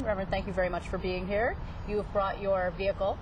Reverend, thank you very much for being here. You have brought your vehicle.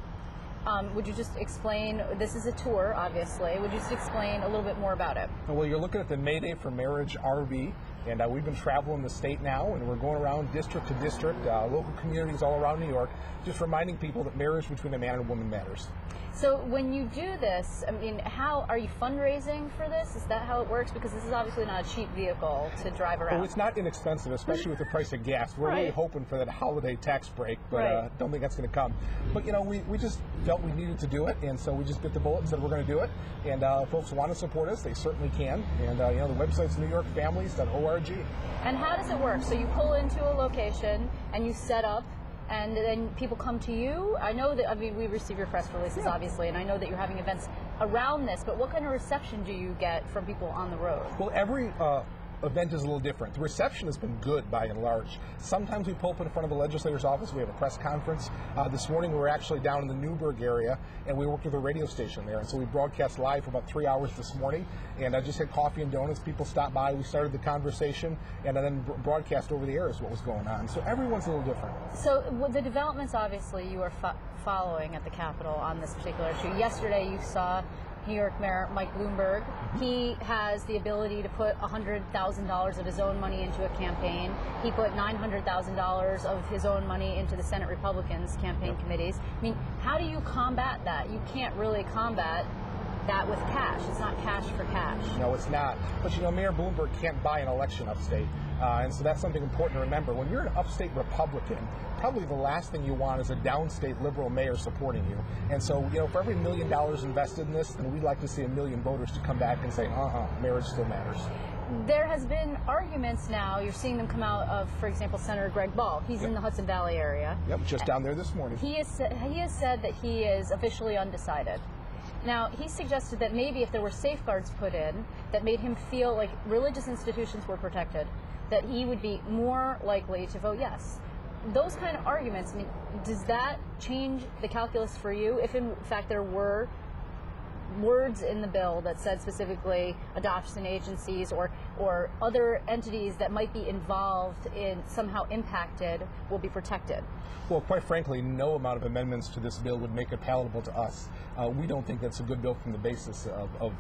Would you just explain, this is a tour, obviously, would you just explain a little bit more about it? Well, you're looking at the Mayday for Marriage RV, and we've been traveling the state now, and we're going around district to district, local communities all around New York, just reminding people that marriage between a man and a woman matters. So when you do this, I mean, how are you fundraising for this? Is that how it works? Because this is obviously not a cheap vehicle to drive around. Well, it's not inexpensive, especially with the price of gas. We're really hoping for that holiday tax break, but don't think that's going to come. But, you know, we just felt we needed to do it, and so we just bit the bullet and said we're going to do it. And if folks want to support us, they certainly can. And, you know, the website's newyorkfamilies.org. And how does it work? So you pull into a location and you set up, and then people come to you. I know that, I mean, we receive your press releases, obviously, and I know that you're having events around this, but what kind of reception do you get from people on the road? Well, every event is a little different. The reception has been good by and large. Sometimes we pull up in front of the legislator's office. We have a press conference. This morning we were actually down in the Newburgh area, and we worked with a radio station there. And so we broadcast live for about 3 hours this morning, and I just had coffee and donuts. People stopped by. We started the conversation, and then broadcast over the air is what was going on. So everyone's a little different. So the developments, obviously, you are following at the Capitol on this particular issue. Yesterday you saw New York Mayor Mike Bloomberg. He has the ability to put $100,000 of his own money into a campaign. He put $900,000 of his own money into the Senate Republicans' campaign committees. I mean, how do you combat that? You can't really combat that with cash. It's not cash for cash. No, it's not. But, you know, Mayor Bloomberg can't buy an election upstate. And so that's something important to remember. When you're an upstate Republican, probably the last thing you want is a downstate liberal mayor supporting you. And so, you know, for every $1 million invested in this, then we'd like to see 1 million voters to come back and say, marriage still matters. There has been arguments now, you're seeing them come out of, for example, Senator Greg Ball. He's in the Hudson Valley area. Yep, just down there this morning. He has said that he is officially undecided. Now, he suggested that maybe if there were safeguards put in that made him feel like religious institutions were protected, that he would be more likely to vote yes. Those kind of arguments, I mean, does that change the calculus for you if in fact there were words in the bill that said specifically adoption agencies or other entities that might be involved in somehow impacted will be protected? Well, quite frankly, no amount of amendments to this bill would make it palatable to us. We don't think that's a good bill from the basis of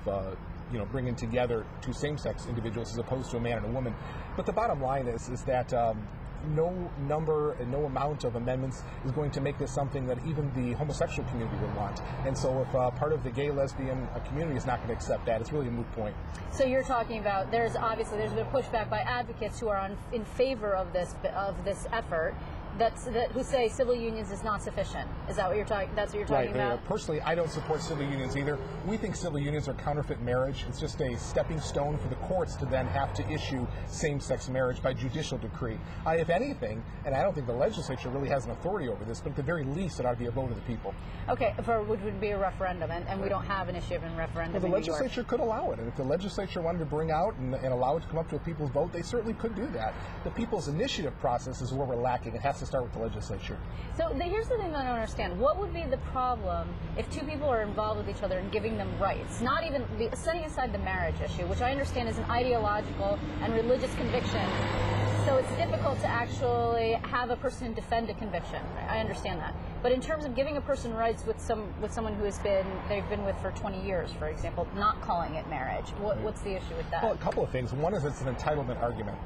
you know, bringing together two same-sex individuals as opposed to a man and a woman. But the bottom line is that no number and no amount of amendments is going to make this something that even the homosexual community would want. And so if part of the gay lesbian community is not going to accept that, it's really a moot point. So you're talking about there's been a pushback by advocates who are in favor of this effort. Who say civil unions is not sufficient. Is that what you're talking? That's what you're talking about? Personally, I don't support civil unions either. We think civil unions are counterfeit marriage. It's just a stepping stone for the courts to then have to issue same-sex marriage by judicial decree. If anything, and I don't think the legislature really has an authority over this, but at the very least, it ought to be a vote of the people. Okay, which would be a referendum, and we don't have an issue of a referendum. Well, the legislature could allow it, and if the legislature wanted to bring out and allow it to come up to a people's vote, they certainly could do that. The people's initiative process is where we're lacking. It has to start with the legislature. So here's the thing that I don't understand. What would be the problem if two people are involved with each other and giving them rights? Not even setting aside the marriage issue, which I understand is an ideological and religious conviction. So it's difficult to actually have a person defend a conviction. I understand that. But in terms of giving a person rights with someone who they've been with for 20 years, for example, not calling it marriage, what's the issue with that? Well, a couple of things. One is it's an entitlement argument.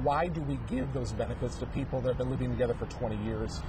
Why do we give those benefits to people that have been living together for 20 years?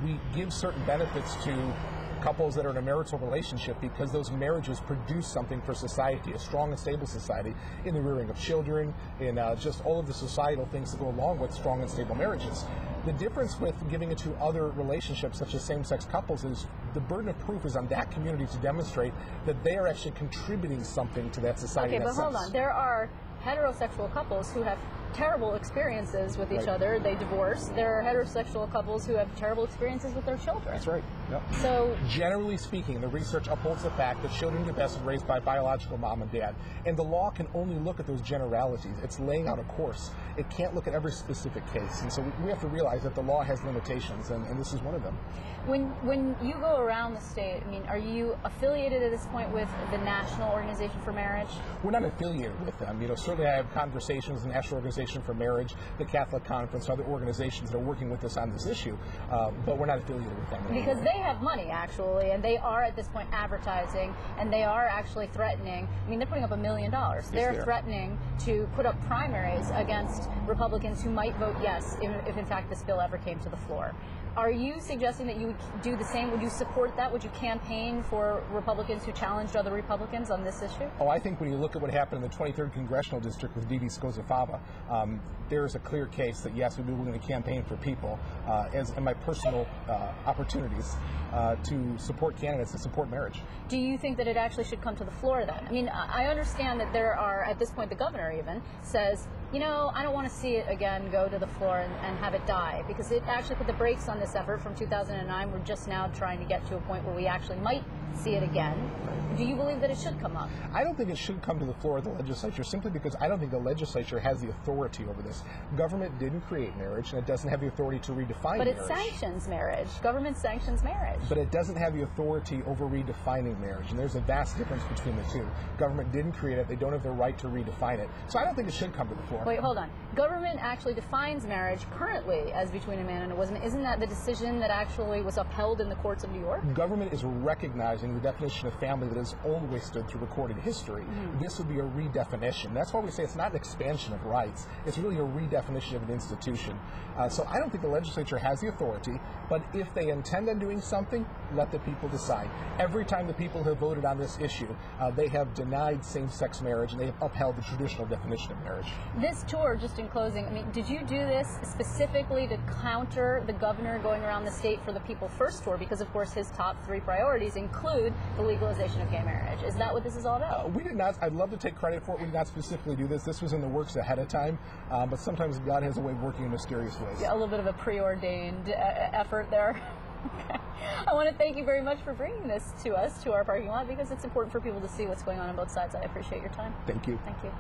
We give certain benefits to couples that are in a marital relationship because those marriages produce something for society, a strong and stable society, in the rearing of children, in just all of the societal things that go along with strong and stable marriages. The difference with giving it to other relationships, such as same-sex couples, is the burden of proof is on that community to demonstrate that they are actually contributing something to that society. Okay, but hold on. There are heterosexual couples who have terrible experiences with each other. They divorce. There are heterosexual couples who have terrible experiences with their children. That's right. Yep. So, generally speaking, the research upholds the fact that children get best raised by biological mom and dad. And the law can only look at those generalities. It's laying out a course. It can't look at every specific case. And so we have to realize that the law has limitations, and this is one of them. When you go around the state, I mean, are you affiliated at this point with the National Organization for Marriage? We're not affiliated with them. You know, certainly I have conversations with the National Organization Association for Marriage, the Catholic Conference, other organizations that are working with us on this issue, but we're not affiliated with them. Because they have money, actually, and they are at this point advertising, and they are actually threatening. I mean, they're putting up $1 million. They're threatening to put up primaries against Republicans who might vote yes if in fact this bill ever came to the floor. Are you suggesting that you would do the same? Would you support that? Would you campaign for Republicans who challenged other Republicans on this issue? Oh, I think when you look at what happened in the 23rd Congressional District with Dede Scozzafava, there's a clear case that, yes, we'd be willing to campaign for people as in my personal opportunities to support candidates that support marriage. Do you think that it actually should come to the floor then? I mean, I understand that there are, at this point, the governor even says, you know, I don't want to see it again go to the floor and have it die, because it actually put the brakes on this effort from 2009. We're just now trying to get to a point where we actually might see it again. Do you believe that it should come up? I don't think it should come to the floor of the legislature, simply because I don't think the legislature has the authority over this. Government didn't create marriage, and it doesn't have the authority to redefine marriage. But it sanctions marriage. Government sanctions marriage. But it doesn't have the authority over redefining marriage, and there's a vast difference between the two. Government didn't create it. They don't have the right to redefine it. So I don't think it should come to the floor. Wait, hold on. Government actually defines marriage currently as between a man and a woman. Isn't that the decision that actually was upheld in the courts of New York? Government is recognizing the definition of family that has always stood through recorded history. This would be a redefinition. That's why we say it's not an expansion of rights. It's really a redefinition of an institution. So I don't think the legislature has the authority, but if they intend on doing something, let the people decide. Every time the people have voted on this issue, they have denied same-sex marriage, and they have upheld the traditional definition of marriage. This tour, just in closing, I mean, did you do this specifically to counter the governor going around the state for the People First tour? Because, of course, his top 3 priorities include the legalization of gay marriage. Is that what this is all about? We did not. I'd love to take credit for it. We did not specifically do this. This was in the works ahead of time, but sometimes God has a way of working in mysterious ways. Yeah, a little bit of a preordained effort there. Okay. I want to thank you very much for bringing this to us, to our parking lot, because it's important for people to see what's going on both sides. I appreciate your time. Thank you. Thank you.